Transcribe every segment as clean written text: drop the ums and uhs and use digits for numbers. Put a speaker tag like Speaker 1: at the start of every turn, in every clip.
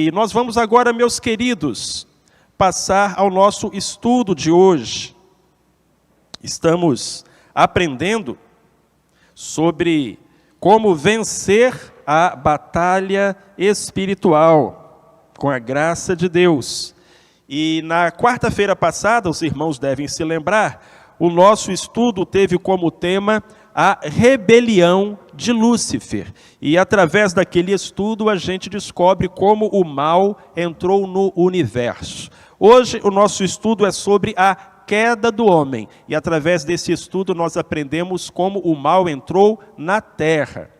Speaker 1: E nós vamos agora, meus queridos, passar ao nosso estudo de hoje. Estamos aprendendo sobre como vencer a batalha espiritual, com a graça de Deus. E na quarta-feira passada, os irmãos devem se lembrar, o nosso estudo teve como tema a rebelião de Lúcifer. E através daquele estudo a gente descobre como o mal entrou no universo. Hoje o nosso estudo é sobre a queda do homem. E através desse estudo nós aprendemos como o mal entrou na terra.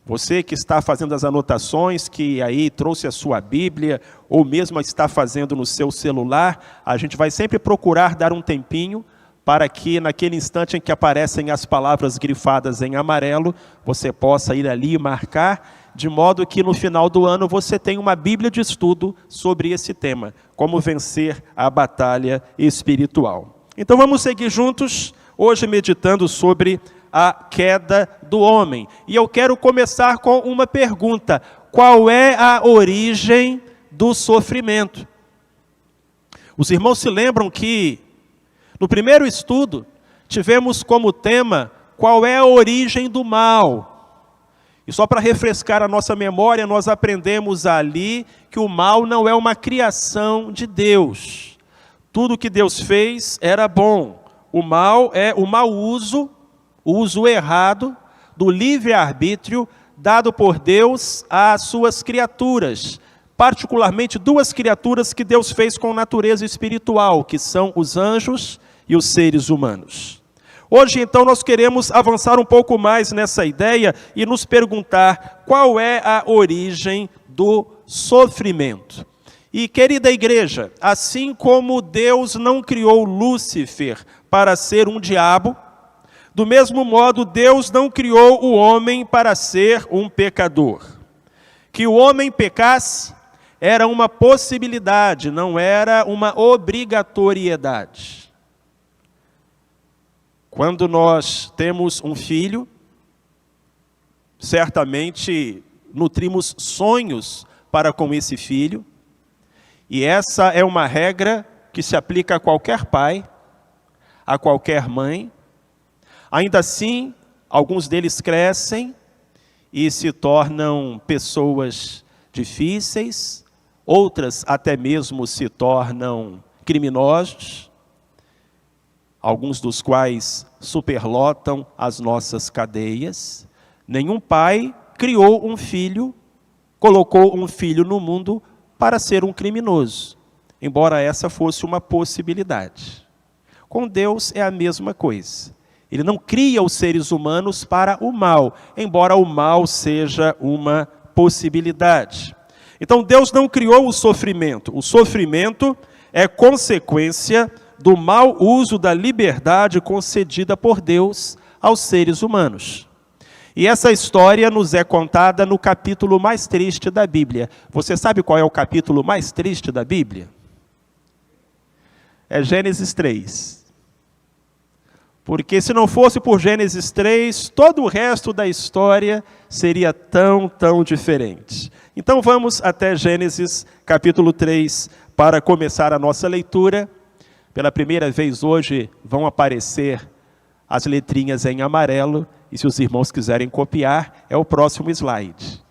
Speaker 1: Você que está fazendo as anotações, que aí trouxe a sua Bíblia, ou mesmo está fazendo no seu celular, a gente vai sempre procurar dar um tempinho para que naquele instante em que aparecem as palavras grifadas em amarelo, você possa ir ali e marcar, de modo que no final do ano você tenha uma Bíblia de estudo sobre esse tema, como vencer a batalha espiritual. Então vamos seguir juntos, hoje meditando sobre a queda do homem. E eu quero começar com uma pergunta: qual é a origem do sofrimento? Os irmãos se lembram que no primeiro estudo, tivemos como tema qual é a origem do mal. E só para refrescar a nossa memória, nós aprendemos ali que o mal não é uma criação de Deus. Tudo que Deus fez era bom. O mal é o mau uso, o uso errado do livre-arbítrio dado por Deus às suas criaturas. Particularmente duas criaturas que Deus fez com natureza espiritual, que são os anjos e os seres humanos. Hoje, então, nós queremos avançar um pouco mais nessa ideia e nos perguntar qual é a origem do sofrimento. E, querida igreja, assim como Deus não criou Lúcifer para ser um diabo, do mesmo modo Deus não criou o homem para ser um pecador. Que o homem pecasse era uma possibilidade, não era uma obrigatoriedade. Quando nós temos um filho, certamente nutrimos sonhos para com esse filho, e essa é uma regra que se aplica a qualquer pai, a qualquer mãe. Ainda assim, alguns deles crescem e se tornam pessoas difíceis, outras até mesmo se tornam criminosos, alguns dos quais superlotam as nossas cadeias. Nenhum pai criou um filho, colocou um filho no mundo para ser um criminoso, embora essa fosse uma possibilidade. Com Deus é a mesma coisa. Ele não cria os seres humanos para o mal, embora o mal seja uma possibilidade. Então Deus não criou o sofrimento. O sofrimento é consequência do mau uso da liberdade concedida por Deus aos seres humanos. E essa história nos é contada no capítulo mais triste da Bíblia. Você sabe qual é o capítulo mais triste da Bíblia? É Gênesis 3. Porque se não fosse por Gênesis 3, todo o resto da história seria tão diferente. Então vamos até Gênesis capítulo 3 para começar a nossa leitura. Pela primeira vez hoje vão aparecer as letrinhas em amarelo, e se os irmãos quiserem copiar, é o próximo slide.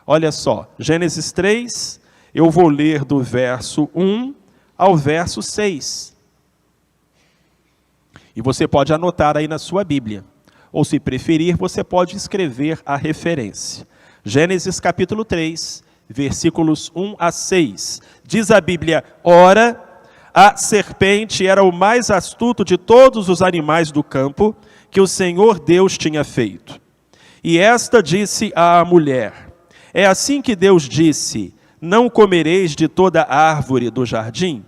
Speaker 1: Olha só, Gênesis 3, eu vou ler do verso 1 ao verso 6. E você pode anotar aí na sua Bíblia, ou se preferir, você pode escrever a referência. Gênesis capítulo 3, versículos 1 a 6. Diz a Bíblia: ora, a serpente era o mais astuto de todos os animais do campo que o Senhor Deus tinha feito. E esta disse à mulher: é assim que Deus disse, não comereis de toda árvore do jardim?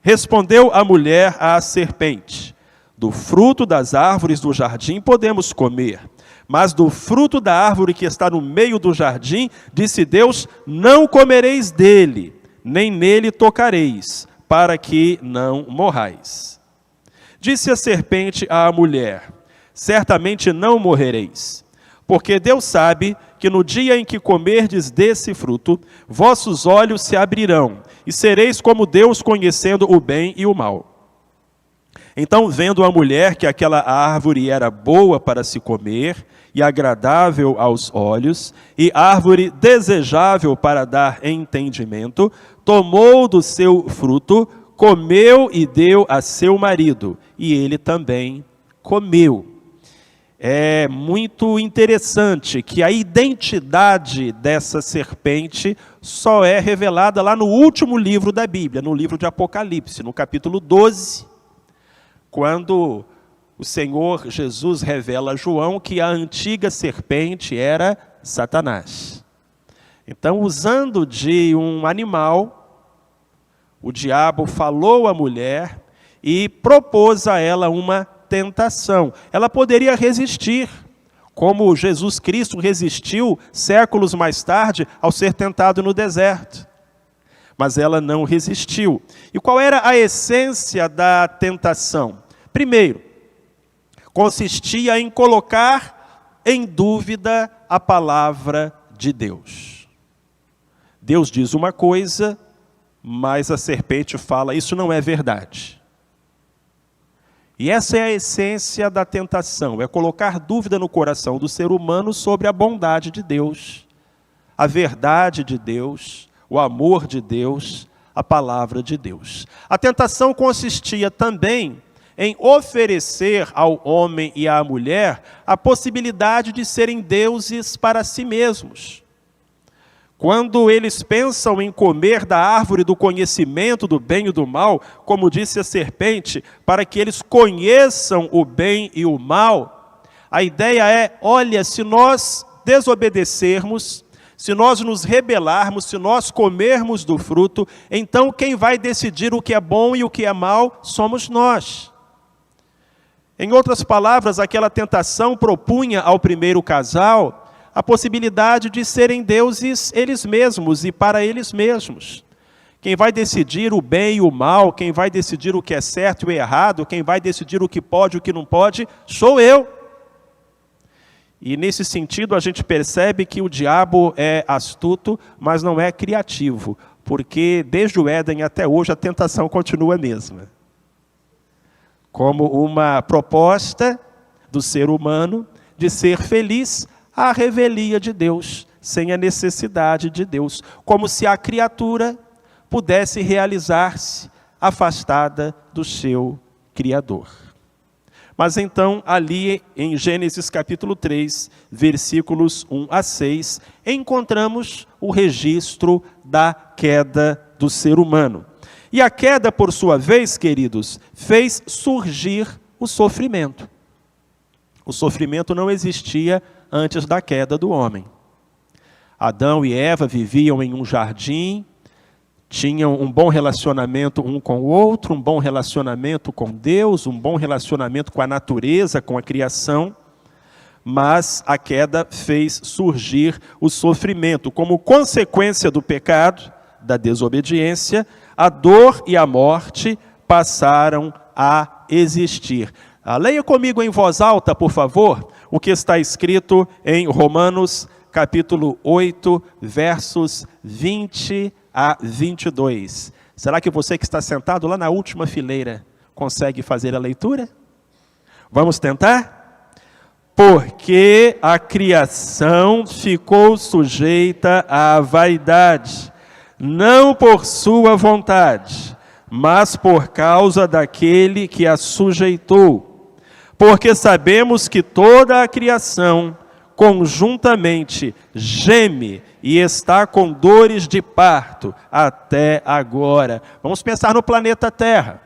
Speaker 1: Respondeu a mulher à serpente: do fruto das árvores do jardim podemos comer, mas do fruto da árvore que está no meio do jardim, disse Deus, não comereis dele, nem nele tocareis, para que não morrais. Disse a serpente à mulher: certamente não morrereis, Porque Deus sabe que no dia em que comerdes desse fruto, vossos olhos se abrirão, e sereis como Deus, conhecendo o bem e o mal. Então, vendo a mulher que aquela árvore era boa para se comer, e agradável aos olhos, e árvore desejável para dar entendimento, tomou do seu fruto, comeu e deu a seu marido, e ele também comeu. É muito interessante que a identidade dessa serpente só é revelada lá no último livro da Bíblia, no livro de Apocalipse, no capítulo 12, quando o Senhor Jesus revela a João que a antiga serpente era Satanás. Então, usando de um animal, o diabo falou à mulher e propôs a ela uma tentação. Ela poderia resistir, como Jesus Cristo resistiu séculos mais tarde ao ser tentado no deserto. Mas ela não resistiu. E qual era a essência da tentação? Primeiro, consistia em colocar em dúvida a palavra de Deus. Deus diz uma coisa, mas a serpente fala, isso não é verdade. E essa é a essência da tentação, é colocar dúvida no coração do ser humano sobre a bondade de Deus, a verdade de Deus, o amor de Deus, a palavra de Deus. A tentação consistia também em oferecer ao homem e à mulher a possibilidade de serem deuses para si mesmos. Quando eles pensam em comer da árvore do conhecimento do bem e do mal, como disse a serpente, para que eles conheçam o bem e o mal, a ideia é, olha, se nós desobedecermos, se nós nos rebelarmos, se nós comermos do fruto, então quem vai decidir o que é bom e o que é mal somos nós. Em outras palavras, aquela tentação propunha ao primeiro casal a possibilidade de serem deuses eles mesmos e para eles mesmos. Quem vai decidir o bem e o mal, quem vai decidir o que é certo e o errado, quem vai decidir o que pode e o que não pode, sou eu. E nesse sentido a gente percebe que o diabo é astuto, mas não é criativo, porque desde o Éden até hoje a tentação continua a mesma. Como uma proposta do ser humano de ser feliz à revelia de Deus, sem a necessidade de Deus, como se a criatura pudesse realizar-se afastada do seu Criador. Mas então, ali em Gênesis capítulo 3, versículos 1 a 6, encontramos o registro da queda do ser humano. E a queda, por sua vez, queridos, fez surgir o sofrimento. O sofrimento não existia antes da queda do homem. Adão e Eva viviam em um jardim, tinham um bom relacionamento um com o outro, um bom relacionamento com Deus, um bom relacionamento com a natureza, com a criação, mas a queda fez surgir o sofrimento. Como consequência do pecado, da desobediência, a dor e a morte passaram a existir. Leia comigo em voz alta, por favor, o que está escrito em Romanos, capítulo 8, versos 20 a 22. Será que você que está sentado lá na última fileira consegue fazer a leitura? Vamos tentar? Porque a criação ficou sujeita à vaidade, não por sua vontade, mas por causa daquele que a sujeitou. Porque sabemos que toda a criação conjuntamente geme e está com dores de parto até agora. Vamos pensar no planeta Terra.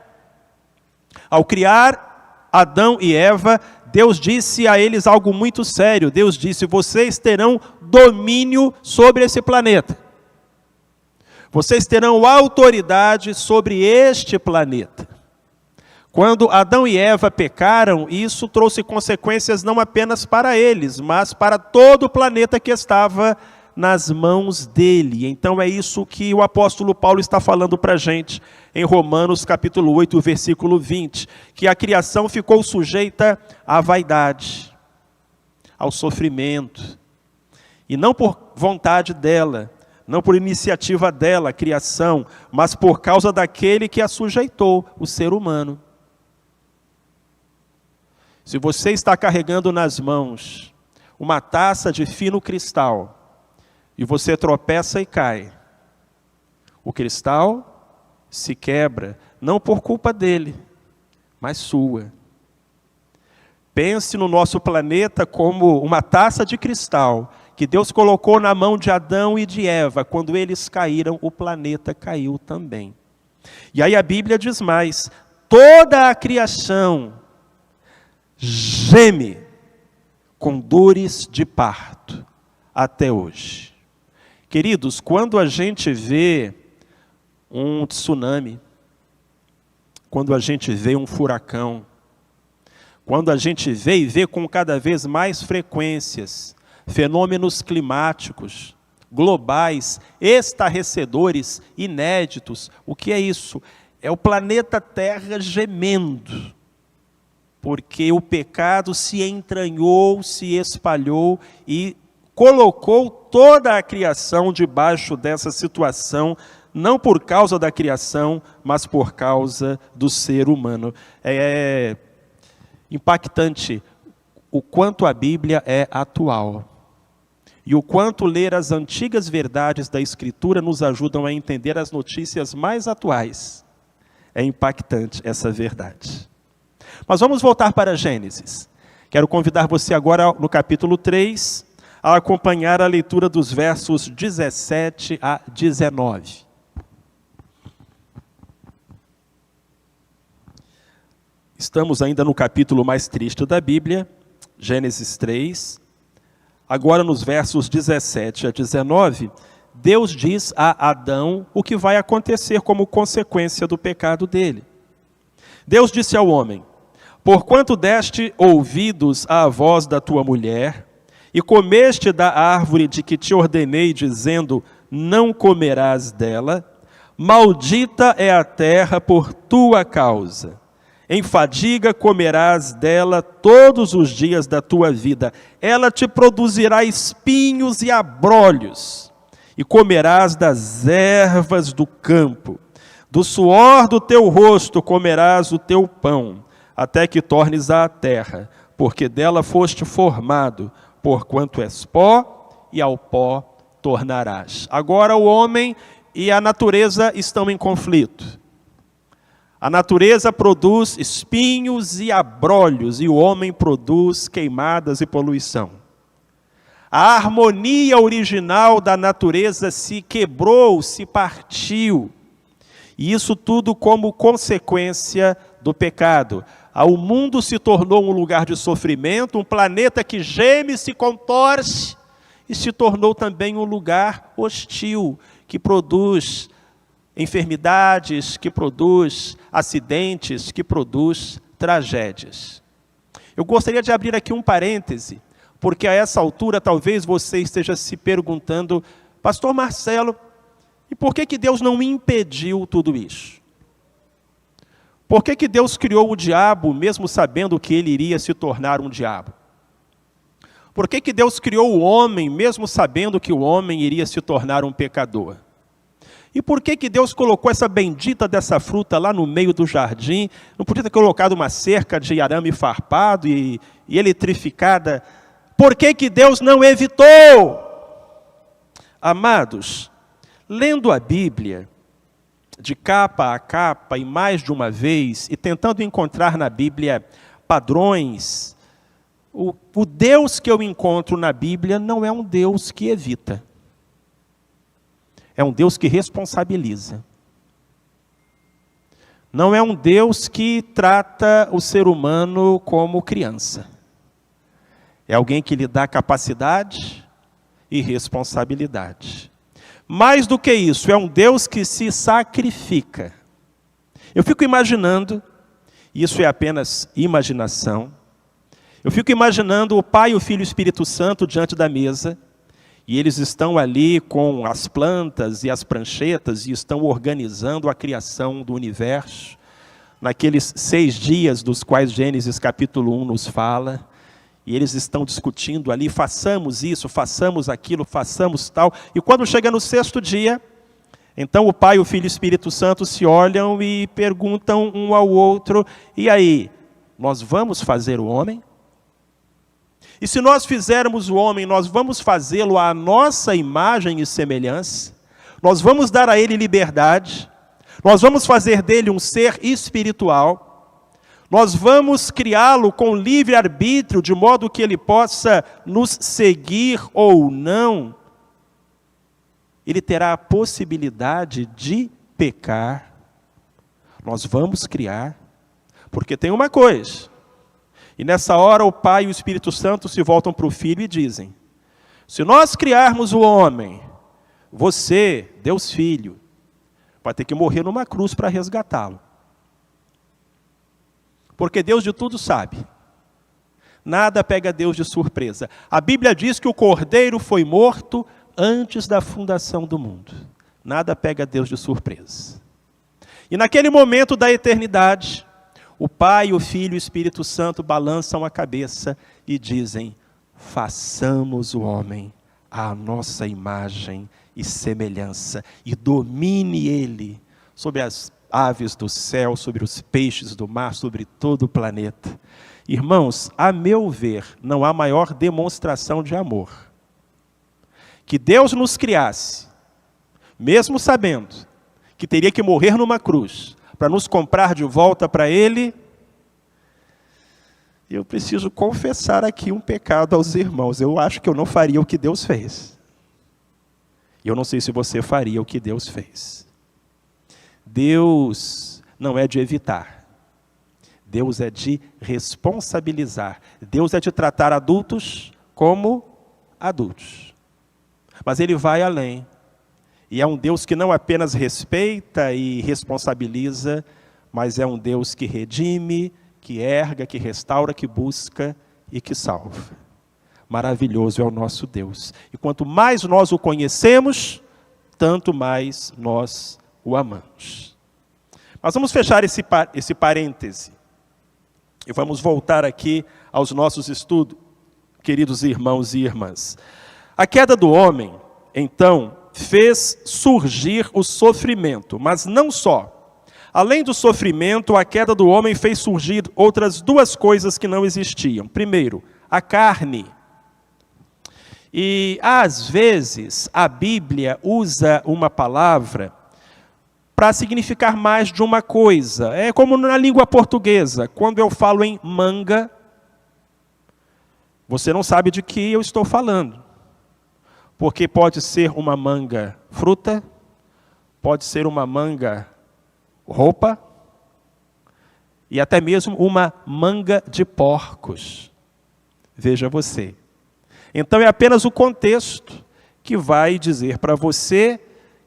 Speaker 1: Ao criar Adão e Eva, Deus disse a eles algo muito sério. Deus disse, vocês terão domínio sobre esse planeta. Vocês terão autoridade sobre este planeta. Quando Adão e Eva pecaram, isso trouxe consequências não apenas para eles, mas para todo o planeta que estava nas mãos dele. Então é isso que o apóstolo Paulo está falando para a gente em Romanos capítulo 8, versículo 20, que a criação ficou sujeita à vaidade, ao sofrimento. E não por vontade dela, não por iniciativa dela, a criação, mas por causa daquele que a sujeitou, o ser humano. Se você está carregando nas mãos uma taça de fino cristal, e você tropeça e cai, o cristal se quebra, não por culpa dele, mas sua. Pense no nosso planeta como uma taça de cristal, que Deus colocou na mão de Adão e de Eva. Quando eles caíram, o planeta caiu também. E aí a Bíblia diz mais: toda a criação geme com dores de parto até hoje. Queridos, quando a gente vê um tsunami, quando a gente vê um furacão, quando a gente vê com cada vez mais frequências fenômenos climáticos, globais, estarrecedores, inéditos. O que é isso? É o planeta Terra gemendo, porque o pecado se entranhou, se espalhou e colocou toda a criação debaixo dessa situação, não por causa da criação, mas por causa do ser humano. É impactante o quanto a Bíblia é atual. E o quanto ler as antigas verdades da Escritura nos ajudam a entender as notícias mais atuais. É impactante essa verdade. Mas vamos voltar para Gênesis. Quero convidar você agora, no capítulo 3, a acompanhar a leitura dos versos 17 a 19. Estamos ainda no capítulo mais triste da Bíblia, Gênesis 3. Agora, nos versos 17 a 19, Deus diz a Adão o que vai acontecer como consequência do pecado dele. Deus disse ao homem: porquanto deste ouvidos à voz da tua mulher, e comeste da árvore de que te ordenei, dizendo, não comerás dela, maldita é a terra por tua causa. Em fadiga comerás dela todos os dias da tua vida. Ela te produzirá espinhos e abrolhos, e comerás das ervas do campo. Do suor do teu rosto comerás o teu pão, até que tornes à terra, porque dela foste formado, porquanto és pó, e ao pó tornarás. Agora o homem e a natureza estão em conflito. A natureza produz espinhos e abrolhos, e o homem produz queimadas e poluição. A harmonia original da natureza se quebrou, se partiu. E isso tudo como consequência do pecado. O mundo se tornou um lugar de sofrimento, um planeta que geme, se contorce, e se tornou também um lugar hostil, que produz enfermidades, que produz acidentes, que produz tragédias. Eu gostaria de abrir aqui um parêntese, porque a essa altura talvez você esteja se perguntando, pastor Marcelo, e por que Deus não impediu tudo isso? Por que Deus criou o diabo, mesmo sabendo que ele iria se tornar um diabo? Por que Deus criou o homem, mesmo sabendo que o homem iria se tornar um pecador? E por que Deus colocou essa bendita dessa fruta lá no meio do jardim? Não podia ter colocado uma cerca de arame farpado e eletrificada? Por que Deus não evitou? Amados, lendo a Bíblia, de capa a capa e mais de uma vez, e tentando encontrar na Bíblia padrões, o Deus que eu encontro na Bíblia não é um Deus que evita. É um Deus que responsabiliza. Não é um Deus que trata o ser humano como criança. É alguém que lhe dá capacidade e responsabilidade. Mais do que isso, é um Deus que se sacrifica. Eu fico imaginando, isso é apenas imaginação, eu fico imaginando o Pai, o Filho e o Espírito Santo diante da mesa, e eles estão ali com as plantas e as pranchetas e estão organizando a criação do universo, naqueles 6 dias dos quais Gênesis capítulo 1 nos fala, E eles estão discutindo ali, façamos isso, façamos aquilo, façamos tal. E quando chega no sexto dia, então o Pai, o Filho e o Espírito Santo se olham e perguntam um ao outro, e aí, nós vamos fazer o homem? E se nós fizermos o homem, nós vamos fazê-lo à nossa imagem e semelhança? Nós vamos dar a ele liberdade? Nós vamos fazer dele um ser espiritual? Nós vamos criá-lo com livre-arbítrio, de modo que ele possa nos seguir ou não? Ele terá a possibilidade de pecar. Nós vamos criar, porque tem uma coisa, e nessa hora o Pai e o Espírito Santo se voltam para o Filho e dizem, se nós criarmos o homem, você, Deus Filho, vai ter que morrer numa cruz para resgatá-lo. Porque Deus de tudo sabe. Nada pega Deus de surpresa. A Bíblia diz que o Cordeiro foi morto antes da fundação do mundo. Nada pega Deus de surpresa. E naquele momento da eternidade, o Pai, o Filho e o Espírito Santo balançam a cabeça e dizem, façamos o homem à nossa imagem e semelhança, e domine ele sobre as aves do céu, sobre os peixes do mar, sobre todo o planeta. Irmãos, a meu ver, não há maior demonstração de amor. Que Deus nos criasse, mesmo sabendo que teria que morrer numa cruz, para nos comprar de volta para Ele. Eu preciso confessar aqui um pecado aos irmãos. Eu acho que eu não faria o que Deus fez. E eu não sei se você faria o que Deus fez. Deus não é de evitar. Deus é de responsabilizar. Deus é de tratar adultos como adultos. Mas Ele vai além. E é um Deus que não apenas respeita e responsabiliza, mas é um Deus que redime, que erga, que restaura, que busca e que salva. Maravilhoso é o nosso Deus. E quanto mais nós o conhecemos, tanto mais nós o amamos. Mas vamos fechar esse parêntese. E vamos voltar aqui aos nossos estudos, queridos irmãos e irmãs. A queda do homem, então, fez surgir o sofrimento, mas não só. Além do sofrimento, a queda do homem fez surgir outras duas coisas que não existiam. Primeiro, a carne. E, às vezes, a Bíblia usa uma palavra para significar mais de uma coisa. É como na língua portuguesa. Quando eu falo em manga, você não sabe de que eu estou falando. Porque pode ser uma manga fruta, pode ser uma manga roupa, e até mesmo uma manga de porcos. Veja você. Então é apenas o contexto que vai dizer para você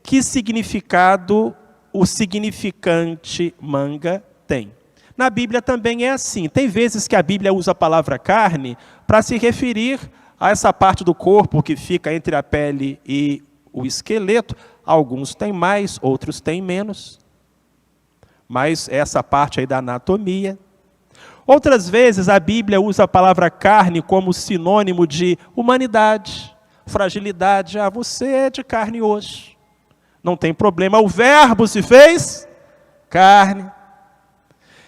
Speaker 1: que significado o significante manga tem. Na Bíblia também é assim. Tem vezes que a Bíblia usa a palavra carne para se referir a essa parte do corpo que fica entre a pele e o esqueleto. Alguns têm mais, outros têm menos. Mas essa parte aí da anatomia. Outras vezes a Bíblia usa a palavra carne como sinônimo de humanidade, fragilidade. Ah, você é de carne e osso. Não tem problema, o verbo se fez carne.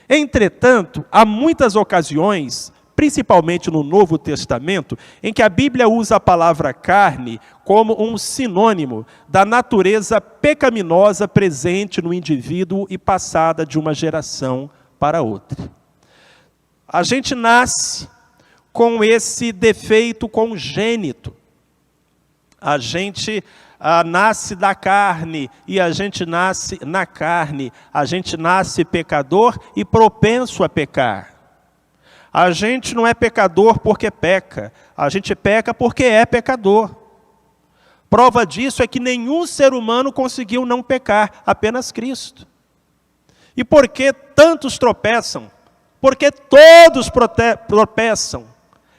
Speaker 1: Entretanto, há muitas ocasiões, principalmente no Novo Testamento, em que a Bíblia usa a palavra carne como um sinônimo da natureza pecaminosa presente no indivíduo e passada de uma geração para outra. A gente nasce com esse defeito congênito. A gente nasce da carne e a gente nasce na carne. A gente nasce pecador e propenso a pecar. A gente não é pecador porque peca. A gente peca porque é pecador. Prova disso é que nenhum ser humano conseguiu não pecar, apenas Cristo. E por que tantos tropeçam? Porque todos tropeçam.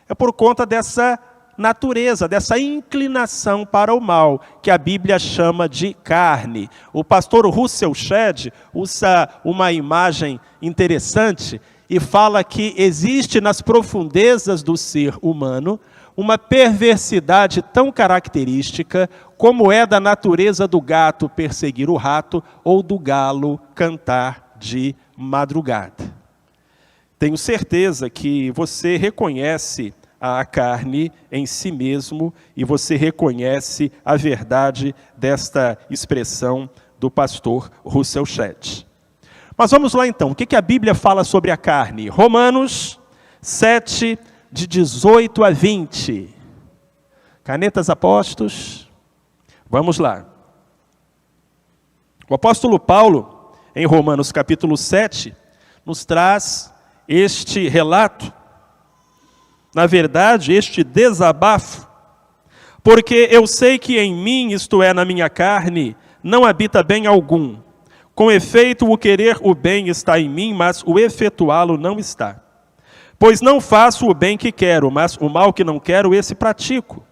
Speaker 1: É por conta dessa natureza, dessa inclinação para o mal, que a Bíblia chama de carne. O pastor Russell Shedd usa uma imagem interessante. e fala que existe nas profundezas do ser humano uma perversidade tão característica como é da natureza do gato perseguir o rato ou do galo cantar de madrugada. Tenho certeza que você reconhece a carne em si mesmo e você reconhece a verdade desta expressão do pastor Russell Shedd. Mas vamos lá então, o que a Bíblia fala sobre a carne? Romanos 7, de 18 a 20. Canetas apostos. Vamos lá. O apóstolo Paulo, em Romanos capítulo 7, nos traz este relato, na verdade, este desabafo, porque eu sei que em mim, isto é, na minha carne, não habita bem algum. Com efeito, o querer o bem está em mim, mas o efetuá-lo não está. Pois não faço o bem que quero, mas o mal que não quero, esse pratico.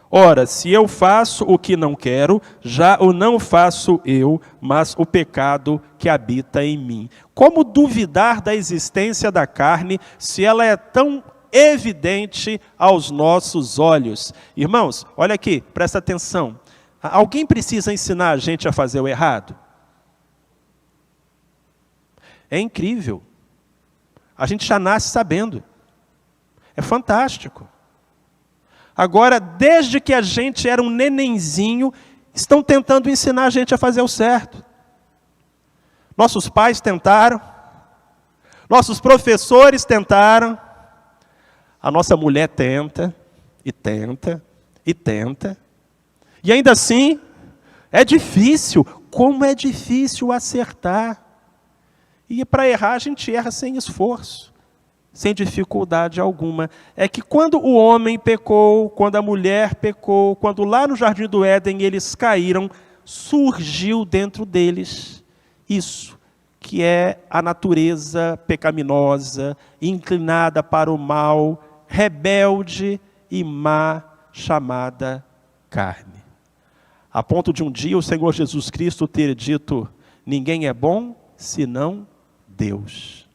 Speaker 1: Ora, se eu faço o que não quero, já o não faço eu, mas o pecado que habita em mim. Como duvidar da existência da carne, se ela é tão evidente aos nossos olhos? Irmãos, olha aqui, presta atenção. Alguém precisa ensinar a gente a fazer o errado? É incrível. A gente já nasce sabendo. É fantástico. Agora, desde que a gente era um nenenzinho, estão tentando ensinar a gente a fazer o certo. Nossos pais tentaram. Nossos professores tentaram. A nossa mulher tenta, e tenta, e tenta. E ainda assim, é difícil. Como é difícil acertar. E para errar, a gente erra sem esforço, sem dificuldade alguma. É que quando o homem pecou, quando a mulher pecou, quando lá no Jardim do Éden eles caíram, surgiu dentro deles isso, que é a natureza pecaminosa, inclinada para o mal, rebelde e má, chamada carne. A ponto de um dia o Senhor Jesus Cristo ter dito: ninguém é bom senão Deus.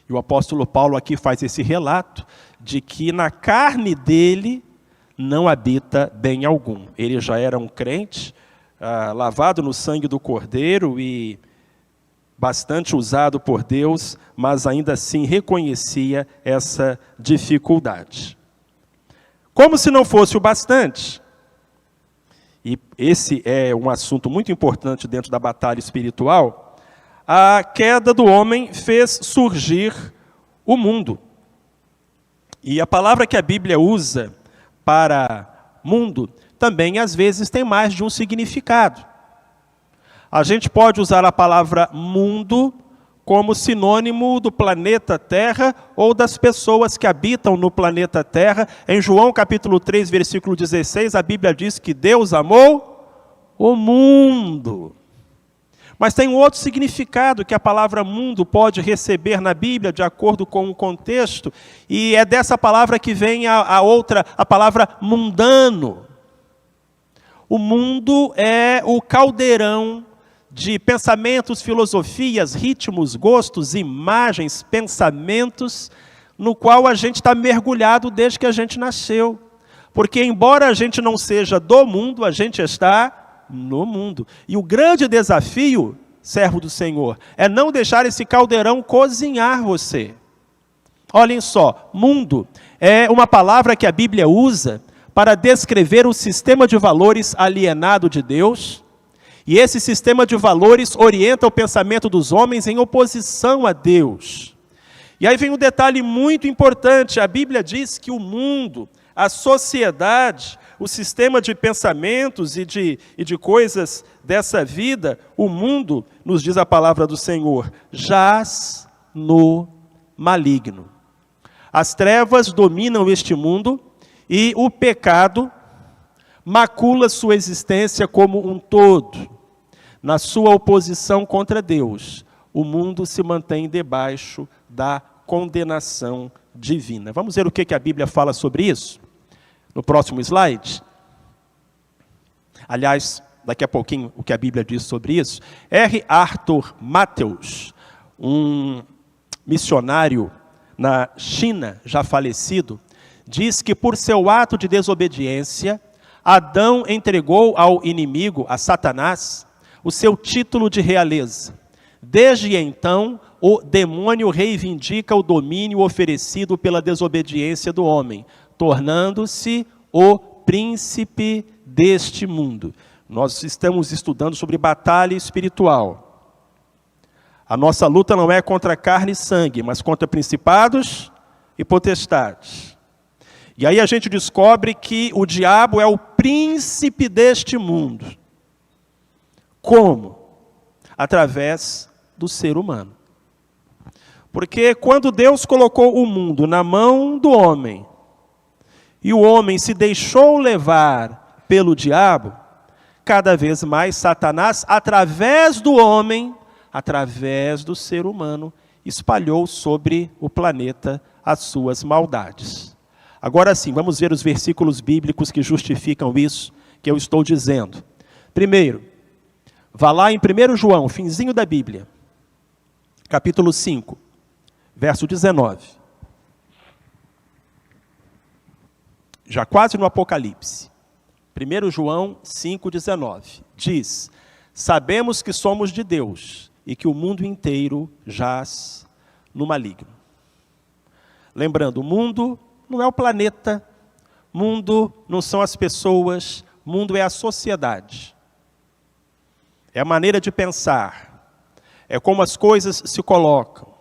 Speaker 1: E o apóstolo Paulo aqui faz esse relato de que na carne dele não habita bem algum. Ele já era um crente, lavado no sangue do Cordeiro e bastante usado por Deus, mas ainda assim reconhecia essa dificuldade. Como se não fosse o bastante, e esse é um assunto muito importante dentro da batalha espiritual, a queda do homem fez surgir o mundo. E a palavra que a Bíblia usa para mundo também, às vezes, tem mais de um significado. A gente pode usar a palavra mundo como sinônimo do planeta Terra ou das pessoas que habitam no planeta Terra. Em João capítulo 3, versículo 16, a Bíblia diz que Deus amou o mundo. Mas tem um outro significado que a palavra mundo pode receber na Bíblia, de acordo com o contexto, e é dessa palavra que vem a palavra mundano. O mundo é o caldeirão de pensamentos, filosofias, ritmos, gostos, imagens, pensamentos, no qual a gente está mergulhado desde que a gente nasceu. Porque embora a gente não seja do mundo, a gente está no mundo. E o grande desafio, servo do Senhor, é não deixar esse caldeirão cozinhar você. Olhem só, mundo é uma palavra que a Bíblia usa para descrever o sistema de valores alienado de Deus, e esse sistema de valores orienta o pensamento dos homens em oposição a Deus. E aí vem um detalhe muito importante: a Bíblia diz que o mundo, a sociedade, o sistema de pensamentos e de coisas dessa vida, o mundo, nos diz a palavra do Senhor, jaz no maligno. As trevas dominam este mundo e o pecado macula sua existência como um todo. Na sua oposição contra Deus, o mundo se mantém debaixo da condenação divina. Vamos ver o que a Bíblia fala sobre isso? No próximo slide. Aliás, daqui a pouquinho, o que a Bíblia diz sobre isso. R. Arthur Mathews, um missionário na China, já falecido, diz que por seu ato de desobediência, Adão entregou ao inimigo, a Satanás, o seu título de realeza. Desde então, o demônio reivindica o domínio oferecido pela desobediência do homem, tornando-se o príncipe deste mundo. Nós estamos estudando sobre batalha espiritual. A nossa luta não é contra carne e sangue, mas contra principados e potestades. E aí a gente descobre que o diabo é o príncipe deste mundo. Como? Através do ser humano. Porque quando Deus colocou o mundo na mão do homem, e o homem se deixou levar pelo diabo, cada vez mais Satanás, através do homem, através do ser humano, espalhou sobre o planeta as suas maldades. Agora sim, vamos ver os versículos bíblicos que justificam isso que eu estou dizendo. Primeiro, vá lá em 1 João, finzinho da Bíblia, capítulo 5, verso 19. Já quase no Apocalipse. 1 João 5,19. Diz: sabemos que somos de Deus e que o mundo inteiro jaz no maligno. Lembrando, o mundo não é o planeta, mundo não são as pessoas, mundo é a sociedade. É a maneira de pensar, é como as coisas se colocam.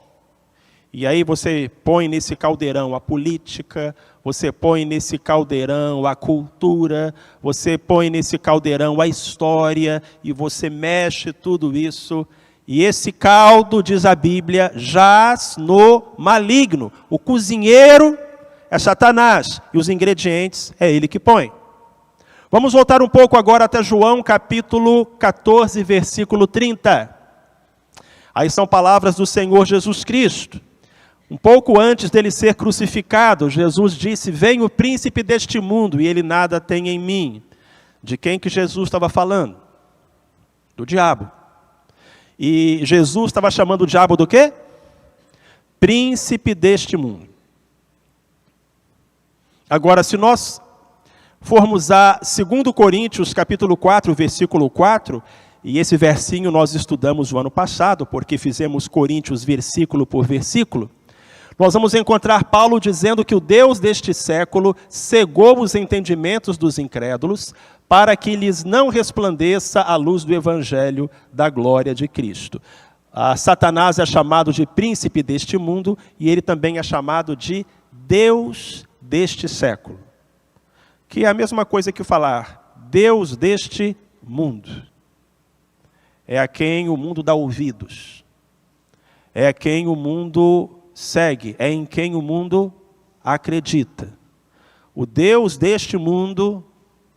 Speaker 1: E aí você põe nesse caldeirão a política, você põe nesse caldeirão a cultura, você põe nesse caldeirão a história, e você mexe tudo isso. E esse caldo, diz a Bíblia, jaz no maligno. O cozinheiro é Satanás, e os ingredientes é ele que põe. Vamos voltar um pouco agora até João, capítulo 14, versículo 30. Aí são palavras do Senhor Jesus Cristo. Um pouco antes dele ser crucificado, Jesus disse: vem o príncipe deste mundo, e ele nada tem em mim. De quem que Jesus estava falando? Do diabo. E Jesus estava chamando o diabo do quê? Príncipe deste mundo. Agora, se nós formos a 2 Coríntios, capítulo 4, versículo 4, e esse versinho nós estudamos o ano passado, porque fizemos Coríntios versículo por versículo, nós vamos encontrar Paulo dizendo que o Deus deste século cegou os entendimentos dos incrédulos para que lhes não resplandeça a luz do evangelho da glória de Cristo. Satanás é chamado de príncipe deste mundo e ele também é chamado de Deus deste século. Que é a mesma coisa que falar Deus deste mundo. É a quem o mundo dá ouvidos. É a quem o mundo segue, é em quem o mundo acredita. O Deus deste mundo,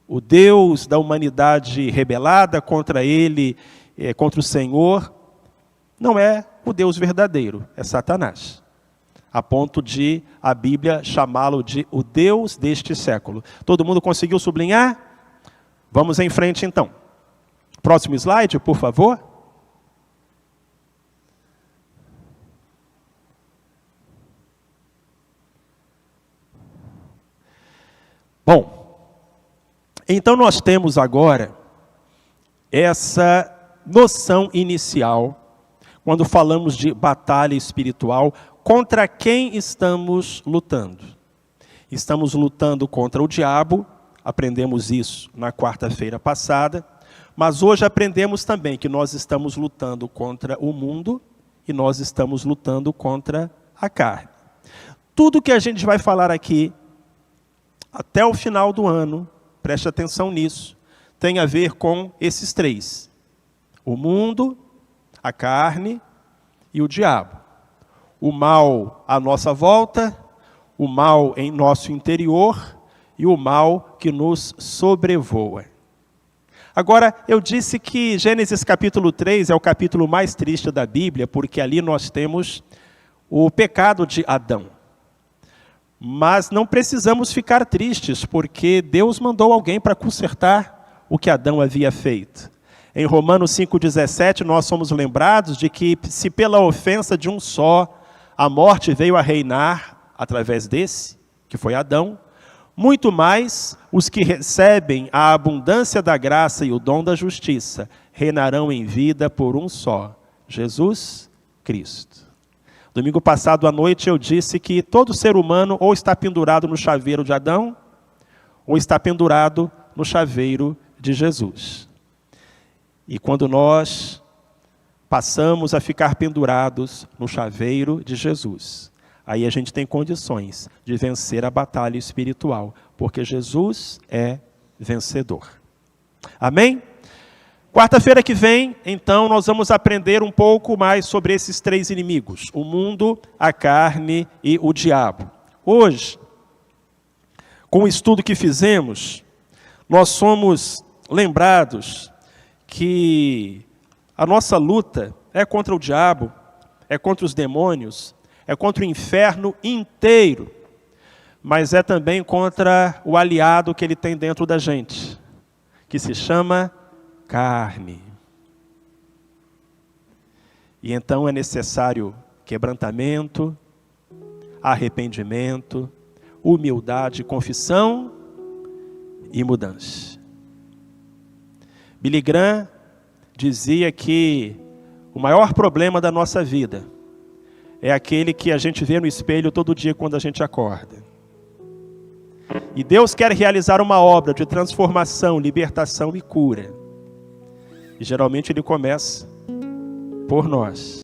Speaker 1: o Deus da humanidade rebelada contra ele, contra o Senhor, não é o Deus verdadeiro, é Satanás. A ponto de a Bíblia chamá-lo de o Deus deste século. Todo mundo conseguiu sublinhar? Vamos em frente então. Próximo slide, por favor. Bom, então nós temos agora essa noção inicial, quando falamos de batalha espiritual, contra quem estamos lutando. Estamos lutando contra o diabo, aprendemos isso na quarta-feira passada, mas hoje aprendemos também que nós estamos lutando contra o mundo e nós estamos lutando contra a carne. Tudo que a gente vai falar aqui, até o final do ano, preste atenção nisso, tem a ver com esses três. O mundo, a carne e o diabo. O mal à nossa volta, o mal em nosso interior e o mal que nos sobrevoa. Agora, eu disse que Gênesis capítulo 3 é o capítulo mais triste da Bíblia, porque ali nós temos o pecado de Adão. Mas não precisamos ficar tristes, porque Deus mandou alguém para consertar o que Adão havia feito. Em Romanos 5,17, nós somos lembrados de que se pela ofensa de um só, a morte veio a reinar através desse, que foi Adão, muito mais os que recebem a abundância da graça e o dom da justiça reinarão em vida por um só, Jesus Cristo. Domingo passado à noite eu disse que todo ser humano ou está pendurado no chaveiro de Adão, ou está pendurado no chaveiro de Jesus. E quando nós passamos a ficar pendurados no chaveiro de Jesus, aí a gente tem condições de vencer a batalha espiritual, porque Jesus é vencedor. Amém? Quarta-feira que vem, então, nós vamos aprender um pouco mais sobre esses três inimigos: o mundo, a carne e o diabo. Hoje, com o estudo que fizemos, nós somos lembrados que a nossa luta é contra o diabo, é contra os demônios, é contra o inferno inteiro, mas é também contra o aliado que ele tem dentro da gente, que se chama carne. E então é necessário quebrantamento, arrependimento, humildade, confissão e mudança. Billy Graham dizia que o maior problema da nossa vida é aquele que a gente vê no espelho todo dia quando a gente acorda. E Deus quer realizar uma obra de transformação, libertação e cura. E geralmente Ele começa por nós.